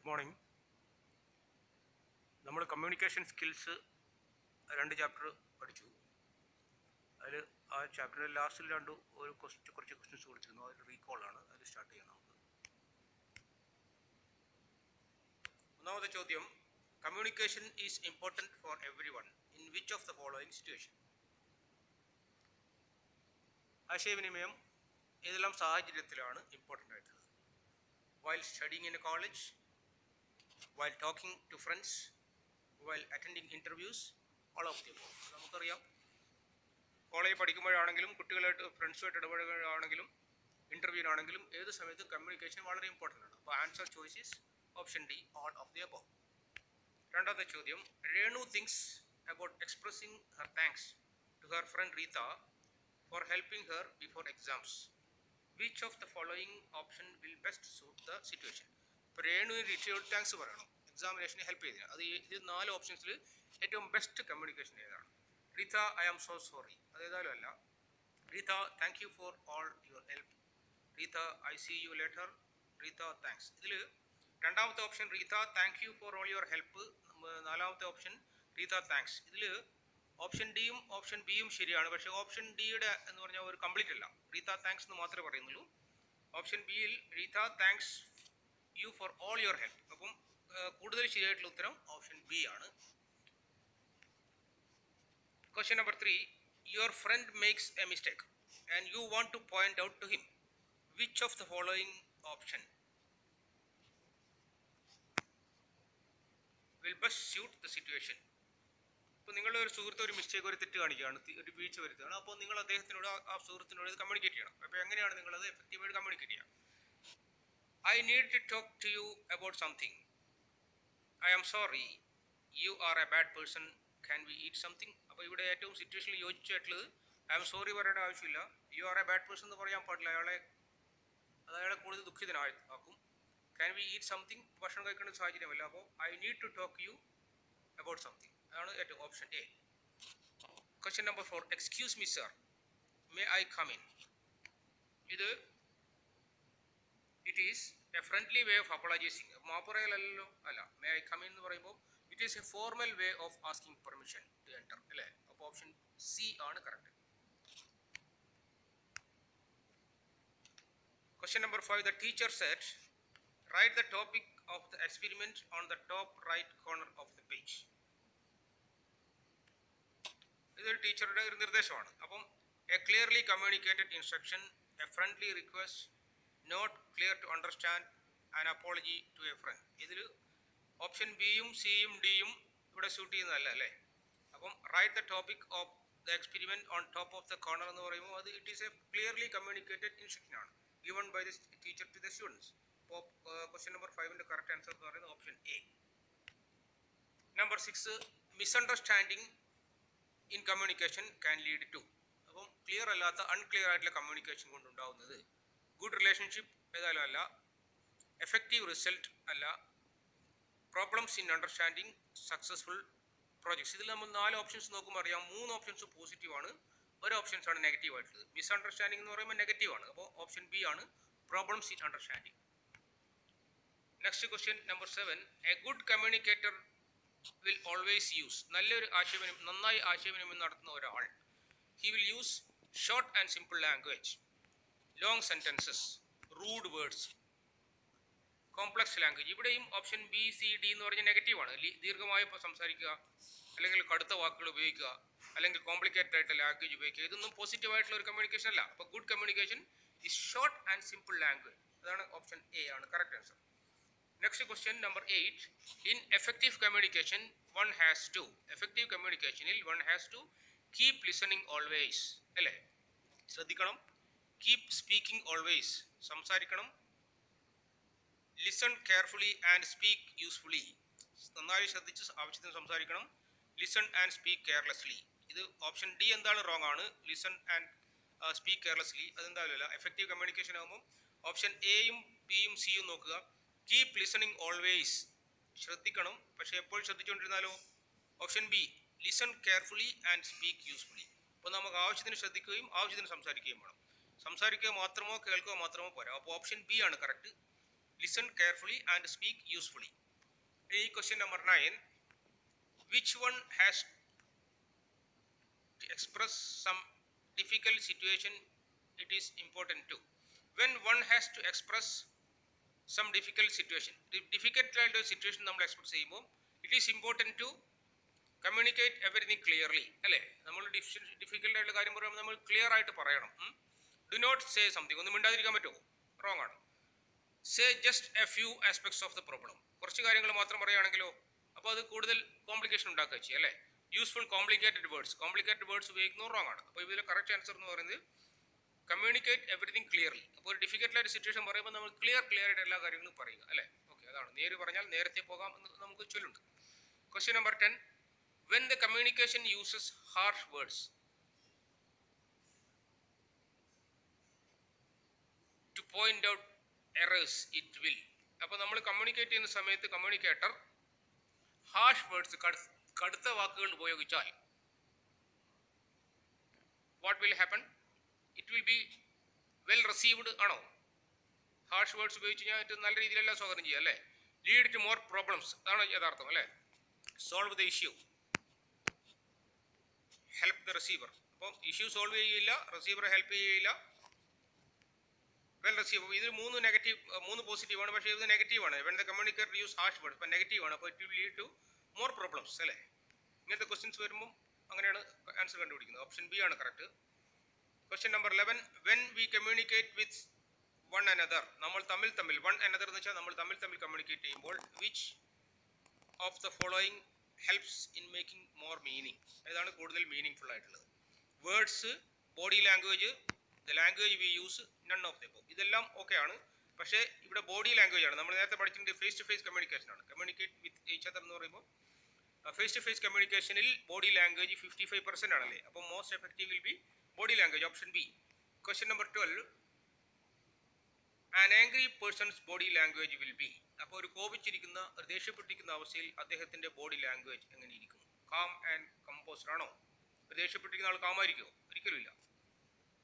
Good morning. നമ്മൾ communication skills 2 chapter പഠിച്ചു. അതിൽ ആ ചാപ്റ്ററിൽ ലാസ്റ്റിൽ കുറച്ച് ക്വസ്റ്റ്യൻസ് കൊടുത്തിരുന്നു. അതിൽ റീകോളാണ്. അതിൽ സ്റ്റാർട്ട് ചെയ്യാം നമുക്ക്. ഒന്നാമത്തെ ചോദ്യം, communication is important for every one in which of the following situation? ആശയവിനിമയം ഏതെല്ലാം സാഹചര്യത്തിലാണ് ഇമ്പോർട്ടൻ്റ് ആയിട്ടുള്ളത്? While studying in A college, while talking to friends, while attending interviews, all of them. നമുക്കറിയാം, കോളേജിൽ പഠിക്കുമ്പോഴാണെങ്കിലും കുട്ടികളായിട്ട് ഫ്രണ്ട്സുമായിട്ട് ഇടപെടുകയാണെങ്കിലും ഇൻ്റർവ്യൂവിനാണെങ്കിലും ഏത് സമയത്തും കമ്മ്യൂണിക്കേഷൻ വളരെ ഇമ്പോർട്ടൻ്റ് ആണ്. അപ്പോൾ answer choice is option D, all of the above. രണ്ടാമത്തെ ചോദ്യം, Renu thinks about expressing her thanks to her friend Reeta for helping her before exams. Which of the following option will best suit the situation? ഇപ്പോൾ രേണുവിന് റീച്ചയോട് thanks പറയണം, എക്സാമിനേഷന് help ചെയ്തില്ല. ഇത് 4 ഓപ്ഷൻസിൽ ഏറ്റവും best communication ഏതാണ്? Reeta, I am so sorry, അതേതായാലും അല്ല. Reeta, thank you for all your help. Reeta, I see you later. Reeta, thanks. ഇതിൽ രണ്ടാമത്തെ option Reeta thank you for all your help, നാലാമത്തെ ഓപ്ഷൻ റീത താങ്ക്സ്. ഇതിൽ ഓപ്ഷൻ ഡിയും ഓപ്ഷൻ ബിയും ശരിയാണ്. പക്ഷേ ഓപ്ഷൻ ഡിയുടെ എന്ന് പറഞ്ഞാൽ ഒരു കംപ്ലീറ്റ് അല്ല. റീത താങ്ക്സ് എന്ന് മാത്രമേ പറയുന്നുള്ളൂ. ഓപ്ഷൻ ബിയിൽ Reeta thanks you for all your help. അപ്പം കൂടുതൽ ശരിയായിട്ടുള്ള ഉത്തരം ഓപ്ഷൻ ബി ആണ്. Question number 3, your friend makes a mistake and you want to point out to him. Which of the following option will best suit the situation? ഇപ്പോൾ നിങ്ങളുടെ ഒരു സുഹൃത്ത് ഒരു മിസ്റ്റേക്ക്, ഒരു തെറ്റ് കാണിക്കുകയാണ്, ഒരു വീഴ്ച വരുത്തുകയാണ്. അപ്പോൾ നിങ്ങൾ അദ്ദേഹത്തിനോട്, ആ സുഹൃത്തിനോട് ഇത് കമ്മ്യൂണിക്കേറ്റ് ചെയ്യണം. അപ്പോൾ എങ്ങനെയാണ് നിങ്ങളത് എഫക്റ്റീവായിട്ട് കമ്മ്യൂണിക്കേറ്റ് ചെയ്യുക? I need to talk to you about something. I am sorry. You are a bad person. Can we eat something? അപ്പോൾ ഇവിടെ ഏറ്റവും സിറ്റുവേഷനിൽ യോജിച്ചിട്ടുള്ളത് ഐ ആം സോറി പറയേണ്ട ആവശ്യമില്ല. You are a bad person എന്ന് പറയാൻ പാടില്ല. അയാളെ കൂടുതൽ ദുഃഖിതനാക്കും. Can we eat something? ഭക്ഷണം കഴിക്കേണ്ട സാഹചര്യമല്ല. അപ്പോൾ I need to talk you about something. അതാണ് ഏറ്റവും option A. Question number 4, excuse me sir, may I come in? ഇത് it is a friendly way of apologising. മാപ്പറയലല്ലോ, അല്ല. മേ ഐ കം ഇൻ എന്ന് പറയുമ്പോൾ it is a formal way of asking permission to enter, അല്ലേ? അപ്പോൾ option C ആണ് correct. Question number 5, the teacher said write the topic of the experiment on the top right corner of the page. ഇതൊരു ടീച്ചറുടെ ഒരു നിർദ്ദേശമാണ്. അപ്പം a clearly communicated instruction, a friendly request, not clear to understand, an apology to a friend. ഇതിൽ option ബിയും സിയും ഡിയും ഇവിടെ സ്യൂട്ട് ചെയ്യുന്നതല്ല, അല്ലേ? അപ്പം write the topic of the experiment on top of the corner എന്ന് പറയുമ്പോൾ അത് it is a clearly communicated instruction ആണ്, given by the teacher to the students. അപ്പോൾ ക്വസ്റ്റ്യൻ നമ്പർ 5ൻ്റെ കറക്റ്റ് ആൻസർ എന്ന് പറയുന്നത് option A. Number 6, misunderstanding in communication can lead to. അപ്പം clear അല്ലാത്ത, അൺക്ലിയർ ആയിട്ടുള്ള കമ്മ്യൂണിക്കേഷൻ കൊണ്ടുണ്ടാവുന്നത് ഗുഡ് റിലേഷൻഷിപ്പ് ഏതായാലും അല്ല, എഫക്റ്റീവ് റിസൾട്ട് അല്ല, problems in understanding, successful projects. ഇതിൽ നമ്മൾ 4 ഓപ്ഷൻസ് നോക്കുമ്പോൾ അറിയാം, 3 ഓപ്ഷൻസ് പോസിറ്റീവ് ആണ്, ഒരു ഓപ്ഷൻസ് ആണ് നെഗറ്റീവ് ആയിട്ടുള്ളത്. മിസ്അണ്ടർസ്റ്റാൻഡിങ് എന്ന് പറയുമ്പോൾ നെഗറ്റീവ് ആണ്. അപ്പോൾ ഓപ്ഷൻ ബി ആണ്, problems in understanding. Next question number 7, a good communicator will always use. നന്നായി ആശയവിനിമയം നടത്തുന്ന ഒരാൾ, he will use short and simple language, long sentences, rude words, complex language. ഇവിടെയും ഓപ്ഷൻ ബി, സി, ഡി എന്ന് പറഞ്ഞ നെഗറ്റീവാണ്. ദീർഘമായി സംസാരിക്കുക, അല്ലെങ്കിൽ കടുത്ത വാക്കുകൾ ഉപയോഗിക്കുക, അല്ലെങ്കിൽ കോംപ്ലിക്കേറ്റഡ് ആയിട്ട് ലാംഗ്വേജ് ഉപയോഗിക്കുക, ഇതൊന്നും പോസിറ്റീവ് ആയിട്ടുള്ള ഒരു കമ്മ്യൂണിക്കേഷൻ അല്ല. അപ്പോൾ good communication is short and simple language. അതാണ് ഓപ്ഷൻ എ ആണ് correct answer. Next question number 8, in effective communication one has to. Effective കമ്മ്യൂണിക്കേഷനിൽ one has to keep listening always, അല്ലേ? ശ്രദ്ധിക്കണം. കീപ് സ്പീക്കിംഗ് ഓൾവേസ്, സംസാരിക്കണം. Listen carefully and speak usefully, നന്നായി ശ്രദ്ധിച്ച് ആവശ്യത്തിന് സംസാരിക്കണം. ലിസൺ ആൻഡ് സ്പീക്ക് കെയർലെസ്ലി, ഇത് ഓപ്ഷൻ ഡി എന്താണ് റോങ് ആണ്. ലിസൺ ആൻഡ് സ്പീക്ക് കെയർലെസ്ലി അതെന്തായാലും അല്ല. എഫക്റ്റീവ് കമ്മ്യൂണിക്കേഷൻ ആകുമ്പോൾ ഓപ്ഷൻ എയും ബിയും സിയും നോക്കുക. കീപ് ലിസണിങ് ഓൾവേസ്, ശ്രദ്ധിക്കണം, പക്ഷേ എപ്പോഴും ശ്രദ്ധിച്ചുകൊണ്ടിരുന്നാലോ? Option B, listen carefully and speak usefully. അപ്പോൾ നമുക്ക് ആവശ്യത്തിന് ശ്രദ്ധിക്കുകയും ആവശ്യത്തിന് സംസാരിക്കുകയും വേണം. സംസാരിക്കുക മാത്രമോ കേൾക്കുക മാത്രമോ പോരാ. അപ്പോൾ ഓപ്ഷൻ ബി ആണ് correct. Listen carefully and speak usefully. Question number 9. Which one has to express some difficult situation it is important to? When one has to express some difficult situation, difficult situation നമ്മൾ express ചെയ്യുമ്പോൾ it is important to communicate everything clearly, അല്ലേ? നമ്മൾ difficult ആയിട്ടുള്ള കാര്യം പറയുമ്പോൾ നമ്മൾ clear ആയിട്ട് പറയണം. ഡു നോട്ട് സേ സംതിങ്, ഒന്നും മിണ്ടാതിരിക്കാൻ പറ്റുമോ? റോങ് ആണ്. Say just A few aspects of the problem, കുറച്ച് കാര്യങ്ങൾ മാത്രം പറയുകയാണെങ്കിലോ അപ്പോൾ അത് കൂടുതൽ കോംപ്ലിക്കേഷൻ ഉണ്ടാക്കുക ചെയ്യും, അല്ലേ? യൂസ്ഫുൾ കോംപ്ലിക്കേറ്റഡ് വേർഡ്സ് ഉപയോഗിക്കുന്നത് റോങ് ആണ്. അപ്പോൾ ഇതിൽ കറക്റ്റ് ആൻസർ എന്ന് പറയുന്നത് കമ്മ്യൂണിക്കേറ്റ് എവറിഥിങ് ക്ലിയർലി. അപ്പോൾ ഒരു ഡിഫിക്കൽട്ട് ആയിട്ട് സിറ്റുവേഷൻ പറയുമ്പോൾ നമ്മൾ ക്ലിയർ ആയിട്ട് എല്ലാ കാര്യങ്ങളും പറയുക, അല്ലേ? ഓക്കെ, അതാണ് നേര് പറഞ്ഞാൽ നേരത്തെ പോകാം എന്ന് നമുക്ക് ചൊല്ലുണ്ട്. Question number 10. When the communication uses harsh words to point out errors, it will. അപ്പോൾ നമ്മൾ കമ്മ്യൂണിക്കേറ്റ് ചെയ്യുന്ന സമയത്ത് കമ്മ്യൂണിക്കേറ്റർ ഹാർഷ് വേർഡ്സ്, കടുത്ത വാക്കുകൾ ഉപയോഗിച്ചാൽ what will happen? It will be well received ആണോ? ഹാർഷ് വേർഡ്സ് ഉപയോഗിച്ച് കഴിഞ്ഞാൽ നല്ല രീതിയിലല്ല സ്വാഗതം ചെയ്യുക, അല്ലേ? ലീഡ് ടു മോർ പ്രോബ്ലംസ്, അതാണ് യഥാർത്ഥം, അല്ലേ? Solve the issue, help the receiver. അപ്പോൾ ഇഷ്യൂ സോൾവ് ചെയ്യില്ല, റിസീവറെ ഹെൽപ്പ് ചെയ്യില്ല, വെൽ റിസീവ്. ഇതിൽ മൂന്ന് പോസിറ്റീവാണ്, പക്ഷേ ഇത് നെഗറ്റീവാണ്. When the communicator use harsh word, അപ്പോൾ നെഗറ്റീവാണ്. അപ്പോൾ it will lead to more problems, അല്ലേ? ഇങ്ങനത്തെ ക്വസ്റ്റ്യൻസ് വരുമ്പോൾ അങ്ങനെയാണ് ആൻസർ കണ്ടുപിടിക്കുന്നത്. ഓപ്ഷൻ ബി ആണ് correct. Question number 11. When we communicate with one another, നമ്മൾ തമ്മിൽ വൺ അനദർ എന്ന് വെച്ചാൽ നമ്മൾ തമ്മിൽ കമ്മ്യൂണിക്കേറ്റ് ചെയ്യുമ്പോൾ which of the following helps in making more meaning, ഏതാണ് കൂടുതൽ മീനിങ് ഫുൾ ആയിട്ടുള്ളത്? Words, body language, the language we use, none of the above. ഇതെല്ലാം ഓക്കെ ആണ്, പക്ഷേ ഇവിടെ ബോഡി ലാംഗ്വേജ് ആണ്. നമ്മൾ നേരത്തെ പഠിച്ചിട്ടുണ്ട് ഫേസ് ടു ഫേസ് കമ്മ്യൂണിക്കേഷൻ ആണ്. കമ്മ്യൂണിക്കേറ്റ് വിത്ത് ഈച്ച് അതർ എന്ന് പറയുമ്പോൾ ഫേസ് ടു ഫേസ് കമ്മ്യൂണിക്കേഷനിൽ ബോഡി ലാംഗ്വേജ് 55% ആണല്ലേ? അപ്പോൾ most effective will be body language, option B. Question number 12. An angry person's body language will be. അപ്പോൾ ഒരു കോപിച്ചിരിക്കുന്ന, ഒരു ദേഷ്യപ്പെട്ടിരിക്കുന്ന അവസ്ഥയിൽ അദ്ദേഹത്തിൻ്റെ ബോഡി ലാംഗ്വേജ് എങ്ങനെ ഇരിക്കും? കാം ആൻഡ് കമ്പോസ്ഡ് ആണോ? ഒരു ദേഷ്യപ്പെട്ടിരിക്കുന്ന ആൾ കാമായിരിക്കുമോ? ഒരിക്കലുമില്ല.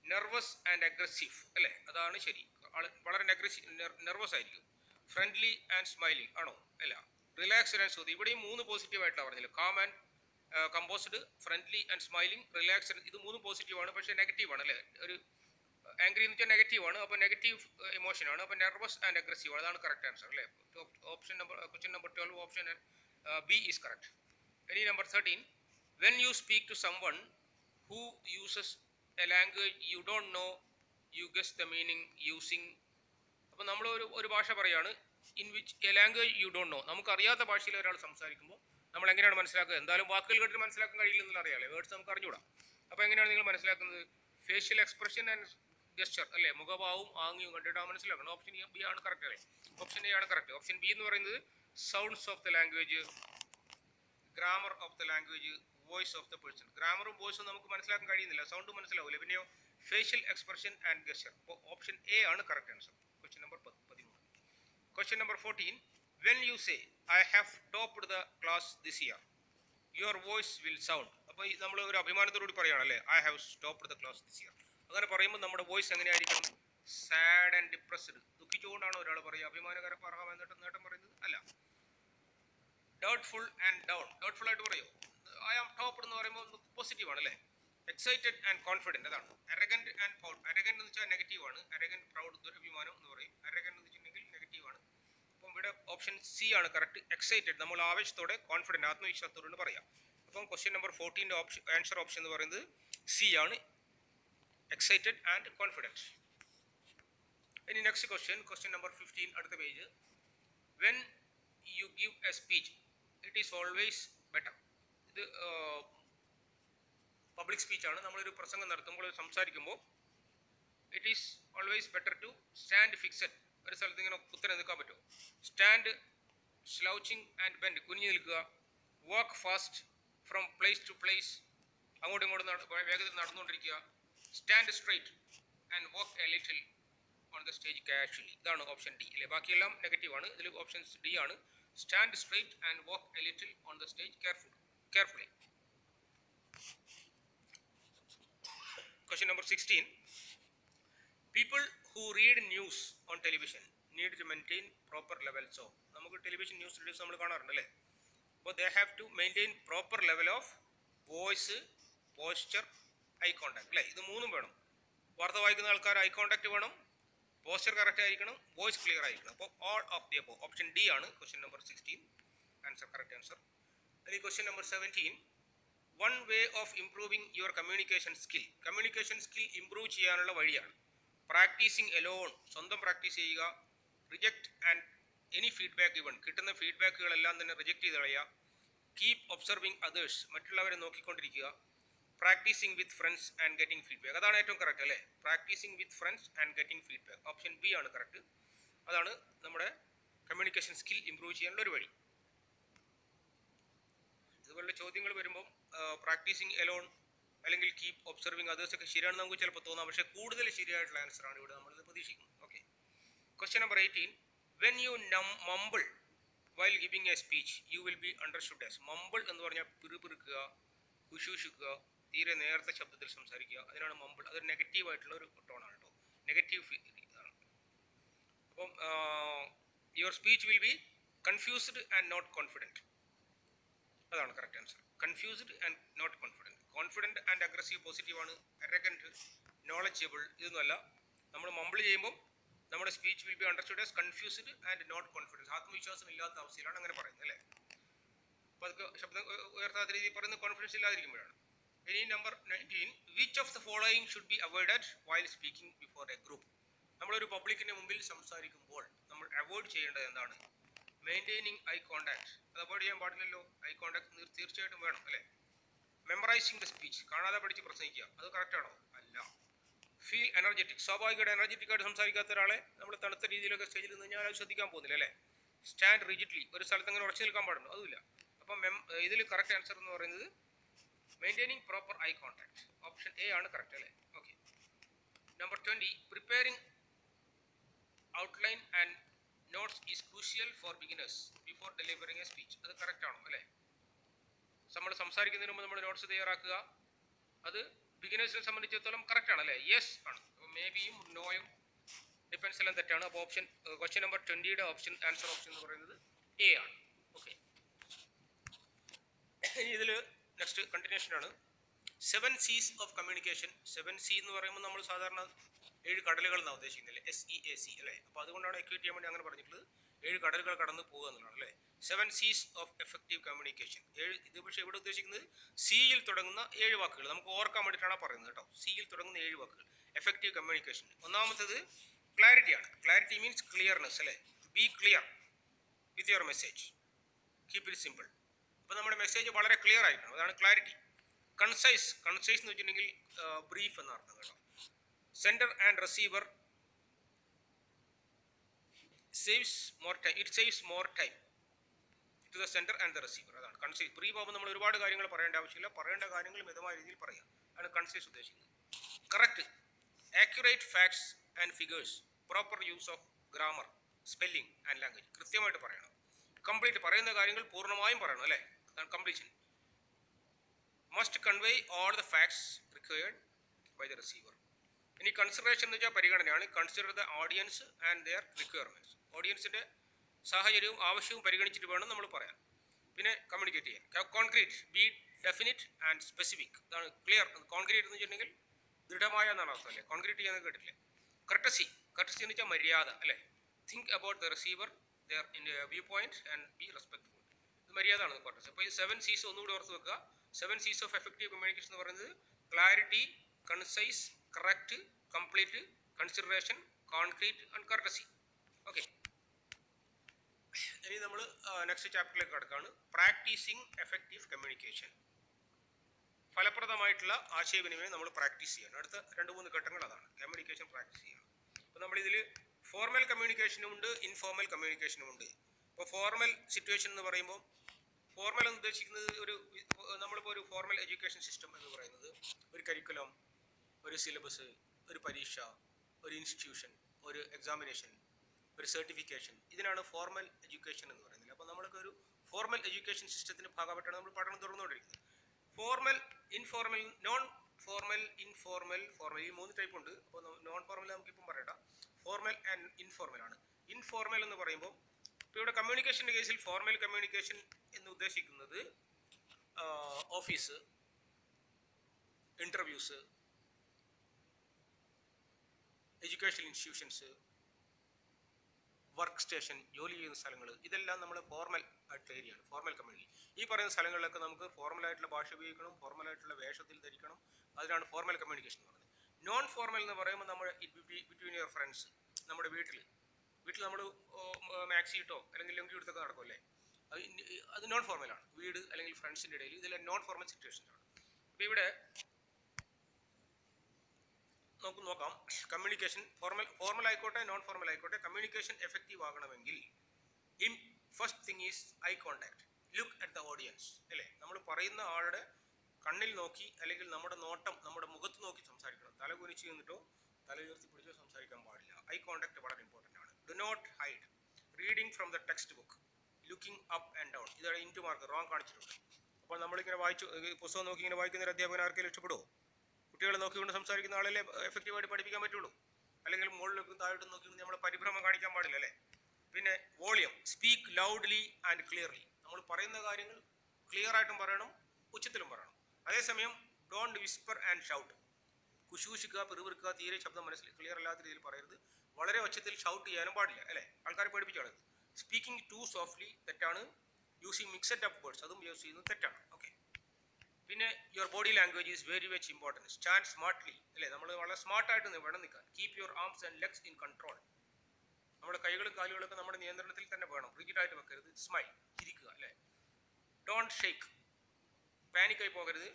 നെർവസ് ആൻഡ് അഗ്രസീവ്, അല്ലേ? അതാണ് ശരി. ആൾ വളരെ നെർവസ് ആയിരിക്കും. ഫ്രണ്ട്ലി ആൻഡ് സ്മൈലിംഗ് ആണോ? അല്ല. റിലാക്സ്ഡ് ആൻഡ് സൂതി, ഇവിടെയും 3 പോസിറ്റീവായിട്ടാണ് പറഞ്ഞില്ല. Calm and composed, friendly and smiling, relaxed, ഇത് 3 പോസിറ്റീവാണ്, പക്ഷേ നെഗറ്റീവാണ്, അല്ലേ? ഒരു ആംഗ്രി എന്ന് വെച്ചാൽ നെഗറ്റീവാണ്, അപ്പോൾ നെഗറ്റീവ് ഇമോഷനാണ്. അപ്പോൾ നെർവസ് ആൻഡ് അഗ്രസീവ്, അതാണ് കറക്റ്റ് ആൻസർ, അല്ലേ? Question number 12 option B is correct. ഇനി number 13. When you speak to someone who uses a language you don't know, you guess the meaning using. അപ്പോൾ നമ്മൾ ഒരു ഭാഷ പറയാണ്, in which a language you don't know, നമുക്കറിയാത്ത ഭാഷയിൽ ഒരാൾ സംസാരിക്കുമ്പോൾ നമ്മൾ എങ്ങനെയാണ് മനസ്സിലാക്കുക? എന്തായാലും വാക്കുകൾ കേട്ടിട്ട് മനസ്സിലാക്കാൻ കഴിയില്ലെന്നുള്ള അറിയാമല്ലേ? വേർഡ്സ് നമുക്ക് അറിഞ്ഞൂടാ. അപ്പോൾ എങ്ങനെയാണ് നിങ്ങൾ മനസ്സിലാക്കുന്നത്? ഫേഷ്യൽ എക്സ്പ്രഷൻ ആൻഡ് ഗസ്റ്റർ, അല്ലേ? മുഖഭാവവും ആംഗ്യവും കണ്ടിട്ടാണ് മനസ്സിലാക്കണം. ഓപ്ഷൻ ബി ആണ് കറക്റ്റ്, അല്ലേ? ഓപ്ഷൻ എ ആണ് കറക്റ്റ്. ഓപ്ഷൻ ബി എന്ന് പറയുന്നത് sounds of the language, grammar of the language, voice of the person. ഗ്രാമറും വോയിസും നമുക്ക് മനസ്സിലാക്കാൻ കഴിയുന്നില്ല, സൗണ്ട് മനസ്സിലാവില്ല, പിന്നെയോ ഫേഷ്യൽ എക്സ്പ്രഷൻ ആൻഡ് ഗസ്റ്റർ. അപ്പോൾ ഓപ്ഷൻ എ ആണ് correct answer. Question number 13. Question number 14. When you say I have topped the class this year, your voice will sound. അപ്പോൾ നമ്മൾ ഒരു അഭിമാനത്തോടുകൂടി പറയുകയാണല്ലേ, I have topped the class this year. അങ്ങനെ പറയുമ്പോൾ നമ്മുടെ വോയിസ് എങ്ങനെയായിരിക്കണം? സാഡ് ആൻഡ് ഡിപ്രസ്ഡ്, ദുഃഖിച്ചുകൊണ്ടാണോ ഒരാൾ പറയുക അഭിമാനകരമായ നേട്ടം പറയുന്നത്? അല്ല. ഡൗട്ട്ഫുൾ ആൻഡ് ഡൗൺ, ഡൗട്ട്ഫുൾ ആയിട്ട് പറയുമോ? ഐ ആം ടോപ്ഡ് എന്ന് പറയുമ്പോൾ പോസിറ്റീവ് ആണ്, അല്ലേ? എക്സൈറ്റഡ് ആൻഡ് കോൺഫിഡൻറ്റ്, അതാണ്. അരഗൻറ്റ് ആൻഡ് പ്രൗഡ്, അരഗൻറ്റ് എന്ന് വെച്ചാൽ നെഗറ്റീവാണ്, അരഗൻറ്റ് പ്രൗഡ് ദുരഭിമാനം എന്ന് പറയും. അരഗൻറ്റ് എന്ന് വെച്ചിട്ടുണ്ടെങ്കിൽ നെഗറ്റീവാണ്. അപ്പം ഇവിടെ ഓപ്ഷൻ സി ആണ് കറക്റ്റ്. എക്സൈറ്റഡ്, നമ്മൾ ആവേശത്തോടെ, കോൺഫിഡൻറ്റ്, ആത്മവിശ്വാസത്തോടെ പറയാം. അപ്പം ക്വസ്റ്റ്യൻ നമ്പർ 14 ആൻസർ ഓപ്ഷൻ എന്ന് പറയുന്നത് സി ആണ്, എക്സൈറ്റഡ് ആൻഡ് കോൺഫിഡൻറ്റ്. ഇനി നെക്സ്റ്റ് ക്വസ്റ്റ്യൻ നമ്പർ 15, അടുത്ത page. When you give a speech it is always better. ഇത് പബ്ലിക് സ്പീച്ചാണ്. നമ്മളൊരു പ്രസംഗം നടത്തുമ്പോൾ, സംസാരിക്കുമ്പോൾ it is always better to stand fixed. ഒരു സ്ഥലത്ത് ഇങ്ങനെ കുത്തനെ നിൽക്കാൻ പറ്റുമോ? സ്റ്റാൻഡ് സ്ലൗച്ചിങ് ആൻഡ് ബെൻഡ്, കുനിഞ്ഞു നിൽക്കുക. Walk fast from place to place, അങ്ങോട്ടും ഇങ്ങോട്ടും വേഗത്തിൽ നടന്നുകൊണ്ടിരിക്കുക. Stand straight and walk a little on the stage casually, ഇതാണ് ഓപ്ഷൻ ഡി, അല്ലേ? ബാക്കിയെല്ലാം നെഗറ്റീവാണ്. ഇതിൽ ഓപ്ഷൻ ഡി ആണ്, stand straight and walk a little on the stage carefully. Question number 16. People who read news on television need to maintain proper levels of, നമുക്ക് television news readers നമ്മൾ കാണാറുണ്ട് അല്ലേ. അപ്പോൾ they have to maintain proper level of voice, posture, eye contact അല്ലേ. ഇത് മൂന്നും വേണം. വാർത്ത വായിക്കുന്ന ആൾക്കാർ ഐ കോണ്ടാക്ട് വേണം, പോസ്റ്റർ കറക്റ്റ് ആയിരിക്കണം, വോയിസ് ക്ലിയർ ആയിരിക്കണം. അപ്പോൾ all of the above, option D ആണ് question number 16 answer, correct answer. ഇനി question number 17, one way of improving your communication skill. Communication skill improve ചെയ്യാനുള്ള വഴിയാണ് പ്രാക്ടീസിങ് എലോൺ, സ്വന്തം practice ചെയ്യുക. Reject and any feedback even, കിട്ടുന്ന ഫീഡ്ബാക്കുകളെല്ലാം തന്നെ reject ചെയ്ത് കളയുക. കീപ് ഒബ്സർവിങ് അതേഴ്സ്, മറ്റുള്ളവരെ നോക്കിക്കൊണ്ടിരിക്കുക. Practising with friends and getting feedback, അതാണ് ഏറ്റവും കറക്റ്റ് അല്ലേ. Practising with friends and getting feedback, option B ആണ് കറക്റ്റ്. അതാണ് നമ്മുടെ കമ്മ്യൂണിക്കേഷൻ സ്കിൽ ഇംപ്രൂവ് ചെയ്യാനുള്ള ഒരു വഴി. ഇതുപോലുള്ള ചോദ്യങ്ങൾ വരുമ്പം പ്രാക്ടീസിങ് എലോൺ അല്ലെങ്കിൽ കീപ് ഒബ്സർവിങ് അതേഴ്സ് ഒക്കെ ശരിയാണെന്ന് നമുക്ക് ചിലപ്പോൾ തോന്നാം, പക്ഷേ കൂടുതൽ ശരിയായിട്ടുള്ള ആൻസറാണ് ഇവിടെ നമ്മളിത് പ്രതീക്ഷിക്കുന്നത്. Okay, question number 18, when you mumble while giving a speech you will be understood as. Mumble എന്ന് പറഞ്ഞാൽ പിറുപിറുക്കുക, കുശുകുശുക്കുക, തീരെ നേരത്തെ ശബ്ദത്തിൽ സംസാരിക്കുക, അതിനാണ് മംബിൾ. അതൊരു നെഗറ്റീവായിട്ടുള്ള ഒരു ടോണാണ് കേട്ടോ, നെഗറ്റീവ് ഇതാണ്. അപ്പം your speech will be confused and not confident, അതാണ് correct answer. Confused and not confident. Confident and aggressive പോസിറ്റീവാണ്. അരഗൻറ്റ്, നോളജബിൾ ഇതൊന്നുമല്ല. നമ്മൾ മംബിൾ ചെയ്യുമ്പം നമ്മുടെ speech will be understood as confused and not confidence. ആത്മവിശ്വാസം ഇല്ലാത്ത അവസ്ഥയിലാണ് അങ്ങനെ പറയുന്നത് അല്ലേ. അപ്പോൾ അതൊക്കെ ശബ്ദം ഉയർത്താത്ത രീതിയിൽ പറയുന്നത് കോൺഫിഡൻസ് ഇല്ലാതിരിക്കുമ്പോഴാണ്. ഇനി number 19, which of the following should be avoided while speaking before A group. നമ്മളൊരു പബ്ലിക്കിൻ്റെ മുമ്പിൽ സംസാരിക്കുമ്പോൾ നമ്മൾ അവോയ്ഡ് ചെയ്യേണ്ടത് എന്താണ്? മെയിൻറ്റെയിനിങ് ഐ കോണ്ടാക്ട്, അത് അവോയ്ഡ് ചെയ്യാൻ പാടില്ലല്ലോ. ഐ കോണ്ടാക്ട് തീർച്ചയായിട്ടും വേണം അല്ലേ. മെമ്മറൈസിങ് ദ സ്പീച്ച്, കാണാതെ പഠിച്ച് പ്രസംഗിക്കുക, അത് കറക്റ്റാണോ? അല്ല. ഫീൽ എനർജറ്റിക്, സ്വാഭാവികമായിട്ട് എനർജറ്റിക് ആയിട്ട് സംസാരിക്കാത്ത ഒരാളെ നമ്മൾ തണുത്ത രീതിയിലൊക്കെ സ്റ്റേജിൽ നിന്ന് ഞാൻ അത് ശ്രദ്ധിക്കാൻ പോകുന്നില്ല അല്ലേ. സ്റ്റാൻഡ് റിജിഡ്ലി, ഒരു സ്ഥലത്ത് അങ്ങനെ ഉറച്ചു നിൽക്കാൻ പാടുണ്ടോ? അതുമില്ല. അപ്പം ഇതിൽ കറക്റ്റ് ആൻസർ എന്ന് പറയുന്നത് maintaining proper eye contact, option A ആണ് കറക്റ്റ് അല്ലേ. Okay, number 20, preparing outline and notes is crucial for beginners before delivering A speech, അത് കറക്റ്റ് ആണോ അല്ലേ. നമ്മൾ സംസാരിക്കുന്നതിന് മുമ്പ് നമ്മൾ നോട്ട്സ് തയ്യാറാക്കുക, അത് ബിഗിനേഴ്സിനെ സംബന്ധിച്ചിടത്തോളം കറക്റ്റ് ആണ് അല്ലേ. യെസ് ആണ്. അപ്പോൾ മേ ബിയും നോയും ഡിഫൻസ് എല്ലാം തെറ്റാണ്. അപ്പോൾ ഓപ്ഷൻ ക്വസ്റ്റ്യൻ നമ്പർ 20യുടെ ഓപ്ഷൻ ആൻസർ ഓപ്ഷൻ എന്ന് പറയുന്നത് എ ആണ്. ഓക്കെ, ഇനി ഇതിൽ നെക്സ്റ്റ് കണ്ടിന്യൂഷൻ ആണ്. 7 C's ഓഫ് കമ്മ്യൂണിക്കേഷൻ. 7 C എന്ന് പറയുമ്പോൾ നമ്മൾ സാധാരണ 7 കടലുകൾ എന്നാണ് ഉദ്ദേശിക്കുന്നില്ലേ, SEAC അല്ലേ. അപ്പോൾ അതുകൊണ്ടാണ് എക്യൂറ്റ് ചെയ്യാൻ വേണ്ടി അങ്ങനെ പറഞ്ഞിട്ടുള്ളത്. 7 കടലുകൾ കടന്ന് പോകുക എന്നുള്ളതാണ് അല്ലേ. 7 C's ഓഫ് എഫക്റ്റീവ് കമ്മ്യൂണിക്കേഷൻ. ഇത് പക്ഷേ ഇവിടെ ഉദ്ദേശിക്കുന്നത് സിയിൽ തുടങ്ങുന്ന 7 വാക്കുകൾ നമുക്ക് ഓർക്കാൻ വേണ്ടിയിട്ടാണ് പറയുന്നത് കേട്ടോ. സിയിൽ തുടങ്ങുന്ന 7 വാക്കുകൾ എഫക്റ്റീവ് കമ്മ്യൂണിക്കേഷൻ. ഒന്നാമത്തേത് ക്ലാരിറ്റിയാണ്. ക്ലാരിറ്റി മീൻസ് ക്ലിയർനെസ് അല്ലേ. B clear with your message, keep it simple. അപ്പോൾ നമ്മുടെ മെസ്സേജ് വളരെ ക്ലിയർ ആയിരിക്കണം, അതാണ് ക്ലാരിറ്റി. കൺസൈസ്, കൺസൈസ് എന്ന് വെച്ചിട്ടുണ്ടെങ്കിൽ ബ്രീഫ് എന്ന അർത്ഥം കേട്ടോ. Sender and receiver saves more time, it saves more time to the sender and the receiver, അതാണ് കൺസൈസ്. ബ്രീഫ് ആകുമ്പോൾ നമ്മൾ ഒരുപാട് കാര്യങ്ങൾ പറയേണ്ട ആവശ്യമില്ല, പറയേണ്ട കാര്യങ്ങൾ മിതമായ രീതിയിൽ പറയാം, ആണ് കൺസൈസ് ഉദ്ദേശിക്കുന്നത്. Correct, accurate facts and figures, proper use of grammar, spelling and language, കൃത്യമായിട്ട് പറയണം. കംപ്ലീറ്റ്, പറയുന്ന കാര്യങ്ങൾ പൂർണ്ണമായും പറയണം അല്ലേ, അതാണ് completion. Must convey all the facts required by the receiver. ഇനി കൺസിഡറേഷൻ എന്ന് വെച്ചാൽ പരിഗണനയാണ്. Consider the audience and their requirements, ഓഡിയൻസിൻ്റെ സാഹചര്യവും ആവശ്യവും പരിഗണിച്ചിട്ട് വേണം നമ്മൾ പറയാൻ. പിന്നെ കമ്മ്യൂണിക്കേറ്റ് ചെയ്യാൻ. Concrete, be definite and specific, അതാണ് ക്ലിയർ. കോൺക്രീറ്റ് എന്ന് വെച്ചിട്ടുണ്ടെങ്കിൽ ദൃഢമായ എന്നാണ് അർത്ഥം അല്ലേ, കോൺക്രീറ്റ് ചെയ്യാൻ കേട്ടില്ലേ. കർട്ടസി, കർട്ടസി എന്ന് വെച്ചാൽ മര്യാദ അല്ലേ. Think about the receiver, their in view point and be respectful, ഇത് മര്യാദയാണ് കർട്ടസി. അപ്പോൾ ഈ 7 C's ഒന്നുകൂടി ഓർത്ത് വെക്കുക. 7 C's ഓഫ് എഫക്റ്റീവ് കമ്മ്യൂണിക്കേഷൻ എന്ന് പറയുന്നത് clarity, concise, correct, complete, consideration, concrete and courtesy. Okay, ഇനി നമ്മൾ നെക്സ്റ്റ് ചാപ്റ്ററിലേക്ക് കടക്കുകയാണ്. Practising effective communication. ഫലപ്രദമായിട്ടുള്ള ആശയവിനിമയം നമ്മൾ പ്രാക്ടീസ് ചെയ്യണം. അടുത്ത 2-3 ഘട്ടങ്ങൾ അതാണ് കമ്മ്യൂണിക്കേഷൻ പ്രാക്ടീസ് ചെയ്യണം. അപ്പോൾ നമ്മളിതിൽ ഫോർമൽ കമ്മ്യൂണിക്കേഷനും ഉണ്ട്, ഇൻഫോർമൽ കമ്മ്യൂണിക്കേഷനും ഉണ്ട്. അപ്പോൾ ഫോർമൽ സിറ്റുവേഷൻ എന്ന് പറയുമ്പോൾ, ഫോർമൽ എന്ന് ഉദ്ദേശിക്കുന്നത് നമ്മളിപ്പോൾ ഒരു ഫോർമൽ എഡ്യൂക്കേഷൻ സിസ്റ്റം എന്ന് പറയുന്നത് ഒരു കരിക്കുലം, ഒരു സിലബസ്, ഒരു പരീക്ഷ, ഒരു ഇൻസ്റ്റിറ്റ്യൂഷൻ, ഒരു എക്സാമിനേഷൻ, ഒരു സർട്ടിഫിക്കേഷൻ, ഇതിനാണ് ഫോർമൽ എഡ്യൂക്കേഷൻ എന്ന് പറയുന്നത്. അപ്പോൾ നമ്മൾക്ക് ഒരു ഫോർമൽ എഡ്യൂക്കേഷൻ സിസ്റ്റത്തിൻ്റെ ഭാഗമായിട്ടാണ് നമ്മൾ പഠനം തുടർന്നുകൊണ്ടിരിക്കുന്നത്. Formal, informal, non formal, informal, formal, ഈ 3 ടൈപ്പ് ഉണ്ട്. അപ്പോൾ നോൺ ഫോർമൽ നമുക്കിപ്പം പറയണ്ട. ഫോർമൽ ആൻഡ് ഇൻഫോർമൽ ആണ്. ഇൻഫോർമൽ എന്ന് പറയുമ്പോൾ ഇപ്പോൾ ഇവിടെ കമ്മ്യൂണിക്കേഷൻ്റെ കേസിൽ ഫോർമൽ കമ്മ്യൂണിക്കേഷൻ എന്ന് ഉദ്ദേശിക്കുന്നത് office, interviews, educational institutions, work station, ജോലി ചെയ്യുന്ന സ്ഥലങ്ങൾ, ഇതെല്ലാം നമ്മൾ ഫോർമൽ ആയിട്ടുള്ള ഏരിയയാണ്, ഫോർമൽ കമ്മ്യൂണിറ്റി. ഈ പറയുന്ന സ്ഥലങ്ങളിലൊക്കെ നമുക്ക് ഫോർമലായിട്ടുള്ള ഭാഷ ഉപയോഗിക്കണം, ഫോർമലായിട്ടുള്ള വേഷത്തിൽ ധരിക്കണം. അതിനാണ് ഫോർമൽ കമ്മ്യൂണിക്കേഷൻ എന്ന് പറയുന്നത്. നോൺ ഫോർമൽ എന്ന് പറയുമ്പോൾ നമ്മൾ ബിറ്റ്വീൻ യുവർ ഫ്രണ്ട്സ്, നമ്മുടെ വീട്ടിൽ നമ്മൾ മാക്സി ഇട്ടോ അല്ലെങ്കിൽ ലുങ്കി എടുത്തൊക്കെ നടക്കുമല്ലേ, അത് നോൺ ഫോർമലാണ്. വീട് അല്ലെങ്കിൽ ഫ്രണ്ട്സിൻ്റെ ഇടയിൽ, ഇതെല്ലാം നോൺ ഫോർമൽ സിറ്റുവേഷൻസാണ്. അപ്പോൾ ഇവിടെ നമുക്ക് നോക്കാം. കമ്മ്യൂണിക്കേഷൻ ഫോർമൽ ആയിക്കോട്ടെ നോൺ ഫോർമൽ ആയിക്കോട്ടെ, കമ്മ്യൂണിക്കേഷൻ എഫക്റ്റീവ് ആകണമെങ്കിൽ first thing is eye contact. Look at the audience, അല്ലേ? നമ്മൾ പറയുന്ന ആളുടെ കണ്ണിൽ നോക്കി അല്ലെങ്കിൽ നമ്മുടെ നോട്ടം നമ്മുടെ മുഖത്ത് നോക്കി സംസാരിക്കണം. തല കുനിച്ച് നിന്നിട്ടോ തല ഉയർത്തി പിടിച്ചോ സംസാരിക്കാൻ പാടില്ല. ഐ കോണ്ടാക്ട് വളരെ ഇമ്പോർട്ടൻ്റ് ആണ്. Do not hide. Reading from the text book. Looking up and down. ഇതാണ് ഇൻറ്റു മാർക്ക് റോങ് കാണിച്ചിട്ടുണ്ട്. അപ്പോൾ നമ്മളിങ്ങനെ പുസ്തകം നോക്കി ഇങ്ങനെ വായിക്കുന്ന ഒരു അധ്യാപകൻ ആർക്കെങ്കിലും ഇഷ്ടപ്പെടുമോ? കുട്ടികളെ നോക്കിക്കൊണ്ട് സംസാരിക്കുന്ന ആളല്ലേ എഫക്റ്റീവായിട്ട് പഠിപ്പിക്കാൻ പറ്റുള്ളൂ. അല്ലെങ്കിൽ മുകളിലേക്കും താഴോട്ടും നോക്കിക്കൊണ്ട് നമ്മൾ പരിഭ്രമം കാണിക്കാൻ പാടില്ല, അല്ലേ? പിന്നെ volume. Speak loudly and clearly. നമ്മൾ പറയുന്ന കാര്യങ്ങൾ ക്ലിയർ ആയിട്ടും പറയണം, ഉച്ചത്തിലും പറയണം. അതേസമയം ഡോണ്ട് വിസ്പർ ആൻഡ് ഷൗട്ട്. കുശൂഷിക്കുക, പിറുപിറുക്കുക, തീരെ ശബ്ദം ക്ലിയർ അല്ലാത്ത രീതിയിൽ പറയരുത്. വളരെ ഒച്ചത്തിൽ ഷൗട്ട് ചെയ്യാനും പാടില്ല, അല്ലേ? ആൾക്കാരെ പഠിപ്പിച്ചാണ്. സ്പീക്കിംഗ് ടു സോഫ്റ്റ്ലി തെറ്റാണ്. യൂസിങ് മിക്സഡ് അപ്പ് വേർഡ്സ്, അതും യൂസ് ചെയ്യുന്നത് തെറ്റാണ്. ഓക്കെ. പിന്നെ your body language is very much important. Stand smartly, അല്ലേ? നമ്മൾ വളരെ സ്മാർട്ടായിട്ട് വേണം നിൽക്കാൻ. Keep your arms and legs in control. നമ്മുടെ കൈകളും കാലുകളൊക്കെ നമ്മുടെ നിയന്ത്രണത്തിൽ തന്നെ വേണം. റിജിഡായിട്ട് വെക്കരുത്. സ്മൈൽ, ചിരിക്കുക, അല്ലേ? ഡോണ്ട് ഷേക്ക്, പാനിക്കായി പോകരുത്.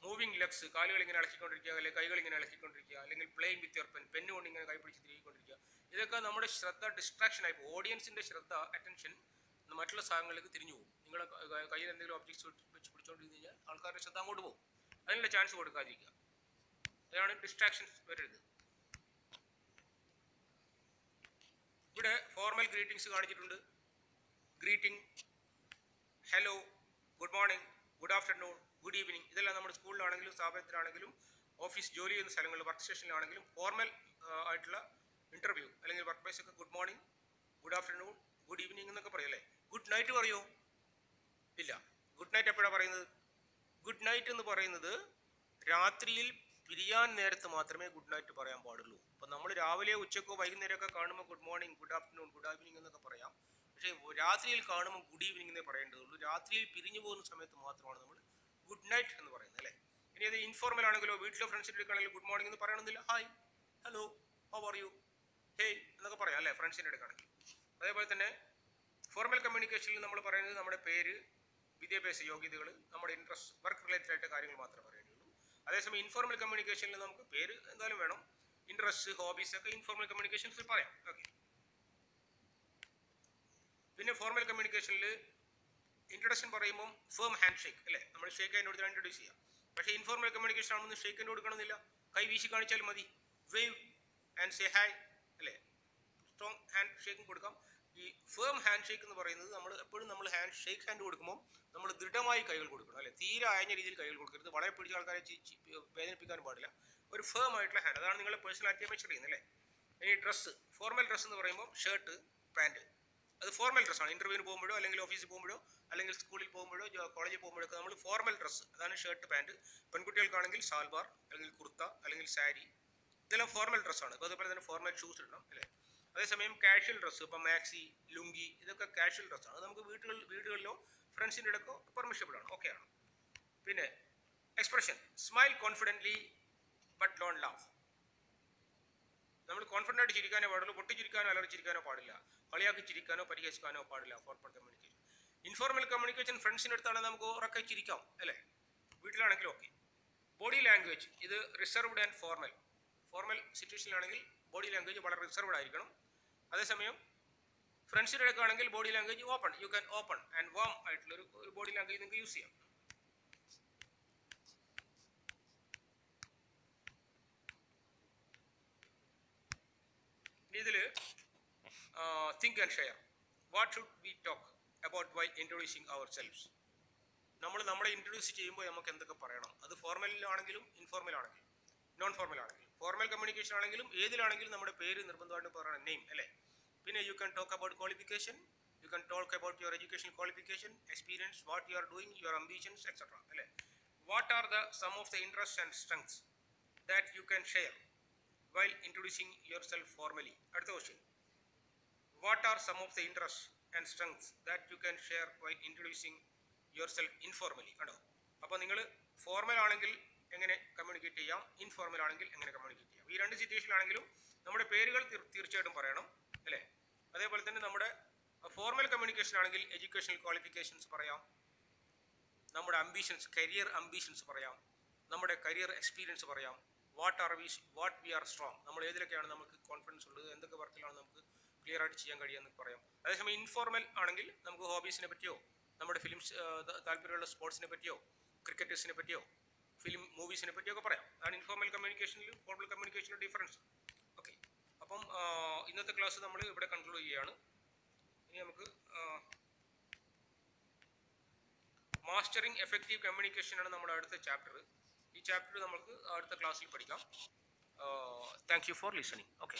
മൂവിങ് ലെഗ്സ്, കാലുകൾ ഇങ്ങനെ ഇളക്കിക്കൊണ്ടിരിക്കുക, അല്ലെങ്കിൽ കൈകൾ ഇങ്ങനെ ഇളക്കിക്കൊണ്ടിരിക്കുക, അല്ലെങ്കിൽ പ്ലേയിങ് വിത്ത് യുവർ പെന്ന് കൊണ്ട് ഇങ്ങനെ കൈ പിടിച്ച് തിരികൊണ്ടിരിക്കുക. ഇതൊക്കെ നമ്മുടെ ശ്രദ്ധ ഡിസ്ട്രാക്ഷൻ ആയി പോകും. ഓഡിയൻസിൻ്റെ ശ്രദ്ധ, അറ്റൻഷൻ മറ്റുള്ള സാധനങ്ങളിലേക്ക് തിരിഞ്ഞു പോകും. നിങ്ങളുടെ കയ്യിൽ എന്തെങ്കിലും ഒബ്ജക്ട്സ് വെച്ച് പിടിച്ചുകൊണ്ടിരുന്ന് കഴിഞ്ഞാൽ ആൾക്കാരുടെ ശ്രദ്ധ അങ്ങോട്ട് പോകും. അതിനുള്ള ചാൻസ് കൊടുക്കാതിരിക്കുക. അതാണ് ഡിസ്ട്രാക്ഷൻസ് വരരുത്. ഇവിടെ ഫോർമൽ ഗ്രീറ്റിംഗ്സ് കാണിച്ചിട്ടുണ്ട്. Greeting, hello, good morning, good afternoon, good evening. ഇതെല്ലാം നമ്മുടെ സ്കൂളിലാണെങ്കിലും സ്ഥാപനത്തിലാണെങ്കിലും ഓഫീസ് ജോലി ചെയ്യുന്ന സ്ഥലങ്ങളിൽ വർക്ക് സ്റ്റേഷനിലാണെങ്കിലും ഫോർമൽ ആയിട്ടുള്ള ഇൻ്റർവ്യൂ അല്ലെങ്കിൽ വർക്ക് പ്ലേസ് ഒക്കെ good morning, good afternoon, good evening എന്നൊക്കെ പറയല്ലേ. ഗുഡ് നൈറ്റ് പറയുമോ? ഇല്ല. ഗുഡ് നൈറ്റ് എപ്പോഴാണ് പറയുന്നത്? ഗുഡ് നൈറ്റ് എന്ന് പറയുന്നത് രാത്രിയിൽ പിരിയാൻ നേരത്ത് മാത്രമേ ഗുഡ് നൈറ്റ് പറയാൻ പാടുള്ളൂ. അപ്പം നമ്മൾ രാവിലെ ഉച്ചക്കോ വൈകുന്നേരമൊക്കെ കാണുമ്പോൾ good morning, good afternoon, good evening എന്നൊക്കെ പറയാം. പക്ഷേ രാത്രിയിൽ കാണുമ്പോൾ ഗുഡ് ഈവനിങ് എന്നേ പറയേണ്ടതുള്ളൂ. രാത്രിയിൽ പിരിഞ്ഞു പോകുന്ന സമയത്ത് മാത്രമാണ് നമ്മൾ ഗുഡ് നൈറ്റ് എന്ന് പറയുന്നത്, അല്ലേ? ഇനി അത് ഇൻഫോർമൽ ആണെങ്കിലോ വീട്ടിലെ ഫ്രണ്ട്സിൻ്റെ അടുക്കാണെങ്കിലും ഗുഡ് മോർണിംഗ് എന്ന് പറയണമെന്നില്ല. Hi, hello, how are you, hey എന്നൊക്കെ പറയാം, അല്ലേ? ഫ്രണ്ട്സിൻ്റെ അടുക്കാണെങ്കിൽ. അതേപോലെ തന്നെ ഫോർമൽ കമ്മ്യൂണിക്കേഷനിൽ നമ്മൾ പറയുന്നത് നമ്മുടെ പേര്, വിദ്യാഭ്യാസ യോഗ്യതകൾ, നമ്മുടെ ഇൻട്രസ്റ്റ്, വർക്ക് റിലേറ്റഡ് ആയിട്ട് കാര്യങ്ങൾ മാത്രമേ പറയുന്നുള്ളൂ. അതേസമയം ഇൻഫോർമൽ കമ്മ്യൂണിക്കേഷനിൽ നമുക്ക് പേര് എന്തായാലും വേണം, ഇൻട്രസ്റ്റ്, ഹോബീസ് ഒക്കെ ഇൻഫോർമൽ കമ്മ്യൂണിക്കേഷൻസിൽ പറയാം. ഓക്കെ. പിന്നെ ഫോർമൽ കമ്മ്യൂണിക്കേഷനിൽ ഇൻട്രൊഡക്ഷൻ പറയുമ്പോൾ ഫേം ഹാൻഡ് ഷേക്ക്, അല്ലേ? നമ്മൾ ഷേക്ക് ഹാൻഡ് കൊടുത്താൽ ഇൻട്രൊഡ്യൂസ് ചെയ്യാം. പക്ഷേ ഇൻഫോർമൽ കമ്മ്യൂണിക്കേഷൻ ആണെന്ന് ഷേക്ക് ഹാൻഡ് കൊടുക്കണമെന്നില്ല. കൈ വീശി കാണിച്ചാൽ മതി. വേവ് ആൻഡ് സേ ഹായ്, അല്ലേ? സ്ട്രോങ് ഹാൻഡ് ഷേക്കും കൊടുക്കാം. ഈ ഫേം ഹാൻഡ് ഷേക്ക് എന്ന് പറയുന്നത് നമ്മൾ ഷേക്ക് ഹാൻഡ് കൊടുക്കുമ്പോൾ നമ്മൾ ദൃഢമായി കൈകൾ കൊടുക്കണം, അല്ലേ? തീരെ അയഞ്ഞ രീതിയിൽ കൈകൾ കൊടുക്കരുത്. വളരെ പിടിച്ച ആൾക്കാരെ വേദനിപ്പിക്കാൻ പാടില്ല. ഒരു ഫേം ആയിട്ടുള്ള ഹാൻഡ്, അതാണ് നിങ്ങളുടെ പേഴ്സണാലിറ്റിയെ മെഷർ ചെയ്യുന്നത്, അല്ലേ? ഇനി ഡ്രസ്സ്, ഫോർമൽ ഡ്രസ്സ് എന്ന് പറയുമ്പോൾ ഷർട്ട്, പാൻറ്റ്, അത് ഫോർമൽ ഡ്രസ്സാണ്. ഇൻ്റർവ്യൂവിന് പോകുമ്പോഴോ അല്ലെങ്കിൽ ഓഫീസിൽ പോകുമ്പോഴോ അല്ലെങ്കിൽ സ്കൂളിൽ പോകുമ്പോഴോ കോളേജിൽ പോകുമ്പോഴൊക്കെ നമ്മൾ ഫോർമൽ ഡ്രസ്സ്, അതാണ് ഷർട്ട്, പാൻറ്റ്. പെൺകുട്ടികൾക്കാണെങ്കിൽ സാൽവാർ അല്ലെങ്കിൽ കുർത്ത അല്ലെങ്കിൽ സാരി, ഇതെല്ലാം ഫോർമൽ ഡ്രസ്സാണ്. അപ്പോൾ അതുപോലെ തന്നെ ഫോർമൽ ഷൂസ് ഇടണം, അല്ലേ? അതേസമയം കാഷ്വൽ ഡ്രസ്സ്, ഇപ്പം മാക്സി, ലുങ്കി, ഇതൊക്കെ കാഷ്വൽ ഡ്രസ്സാണ്. അത് നമുക്ക് വീടുകളിലോ ഫ്രണ്ട്സിൻ്റെ ഇടയ്ക്കോ പെർമിഷബിൾ ആണ്, ഓക്കെ ആണ്. പിന്നെ expression, smile confidently but don't laugh. നമ്മൾ കോൺഫിഡൻ്റ് ആയിട്ട് ചിരിക്കാനോ പാടുള്ളൂ. പൊട്ടിച്ചിരിക്കാനോ അലറിച്ചിരിക്കാനോ പാടില്ല. കളിയാക്കി ചിരിക്കാനോ പരിഹസിക്കാനോ പാടില്ല. Formal communication. ഇൻഫോർമൽ കമ്മ്യൂണിക്കേഷൻ ഫ്രണ്ട്സിൻ്റെ അടുത്താണെങ്കിൽ നമുക്ക് ഉറക്കെ ചിരിക്കാം, അല്ലേ? വീട്ടിലാണെങ്കിലും ഓക്കെ. ബോഡി ലാംഗ്വേജ്, ഇത് റിസർവ്ഡ് ആൻഡ് ഫോർമൽ. ഫോർമൽ സിറ്റുവേഷനിലാണെങ്കിൽ ബോഡി ലാംഗ്വേജ് വളരെ റിസർവ്ഡ് ആയിരിക്കണം. അതേസമയം ഫ്രണ്ട്സിൻ്റെ അടുക്കാണെങ്കിൽ body language open, you can open and warm ആയിട്ടുള്ള ഒരു ബോഡി ലാംഗ്വേജ് നിങ്ങൾക്ക് യൂസ് ചെയ്യാം. ഇതിൽ think and share. What should we talk about while introducing ourselves? നമ്മളെ ഇൻട്രൊഡ്യൂസ് ചെയ്യുമ്പോൾ നമുക്ക് എന്തൊക്കെ പറയണം, അത് ഫോർമലിലാണെങ്കിലും ഇൻഫോർമൽ ആണെങ്കിലും നോൺ ഫോർമൽ ആണെങ്കിലും ഫോർമൽ കമ്മ്യൂണിക്കേഷൻ ആണെങ്കിലും ഏതിലാണെങ്കിലും നമ്മുടെ പേര് നിർബന്ധമായിട്ടും പറയണം, നെയിം അല്ലേ. പിന്നെ you can talk about qualification, you can talk about your education qualification, experience, what you are doing, your ambitions etcetera അല്ലേ. What are some of the interest and strengths that you can share while introducing yourself formally. അടുത്ത question, what are some of the interests and strengths that you can share while introducing yourself informally. കണ്ടോ, അപ്പോൾ നിങ്ങൾ formal ആണെങ്കിൽ എങ്ങനെ communicate ചെയ്യാം, informal ആണെങ്കിൽ എങ്ങനെ communicate ചെയ്യാം. ഈ രണ്ട് സിറ്റുവേഷനിലാണെങ്കിലും നമ്മുടെ പേരുകൾ തീർച്ചയായിട്ടും പറയണം അല്ലേ. അതേപോലെ തന്നെ നമ്മുടെ ഫോർമൽ കമ്മ്യൂണിക്കേഷൻ ആണെങ്കിൽ എഡ്യൂക്കേഷണൽ ക്വാളിഫിക്കേഷൻസ് പറയാം, നമ്മുടെ അംബിഷൻസ്, കരിയർ അംബിഷൻസ് പറയാം, നമ്മുടെ കരിയർ എക്സ്പീരിയൻസ് പറയാം, വാട്ട് വി ആർ സ്ട്രോങ്, നമ്മൾ ഏതിലൊക്കെയാണ് നമുക്ക് കോൺഫിഡൻസ് ഉള്ളത്, എന്തൊക്കെ വർക്കിലാണ് നമുക്ക് ക്ലിയർ ആയിട്ട് ചെയ്യാൻ കഴിയുമെന്ന് പറയാം. അതേസമയം ഇൻഫോർമൽ ആണെങ്കിൽ നമുക്ക് ഹോബീസിനെ പറ്റിയോ, നമ്മുടെ ഫിലിംസ് താല്പര്യമുള്ള സ്പോർട്സിനെ പറ്റിയോ, ക്രിക്കറ്റേഴ്സിനെ പറ്റിയോ, മൂവീസിനെ പറ്റിയോ ഒക്കെ പറയാം. അതാണ് ഇൻഫോർമൽ കമ്മ്യൂണിക്കേഷനിലും ഫോർമൽ കമ്മ്യൂണിക്കേഷനിലും ഡിഫറൻസ്. ഓക്കെ, അപ്പം ഇന്നത്തെ ക്ലാസ് നമ്മൾ ഇവിടെ കൺക്ലൂഡ് ചെയ്യുകയാണ്. ഇനി നമുക്ക് മാസ്റ്ററിങ് എഫക്റ്റീവ് കമ്മ്യൂണിക്കേഷൻ ആണ് നമ്മുടെ അടുത്ത ചാപ്റ്റർ. ഈ ചാപ്റ്റർ നമുക്ക് അടുത്ത ക്ലാസ്സിൽ പഠിക്കാം. Thank you for listening. Okay.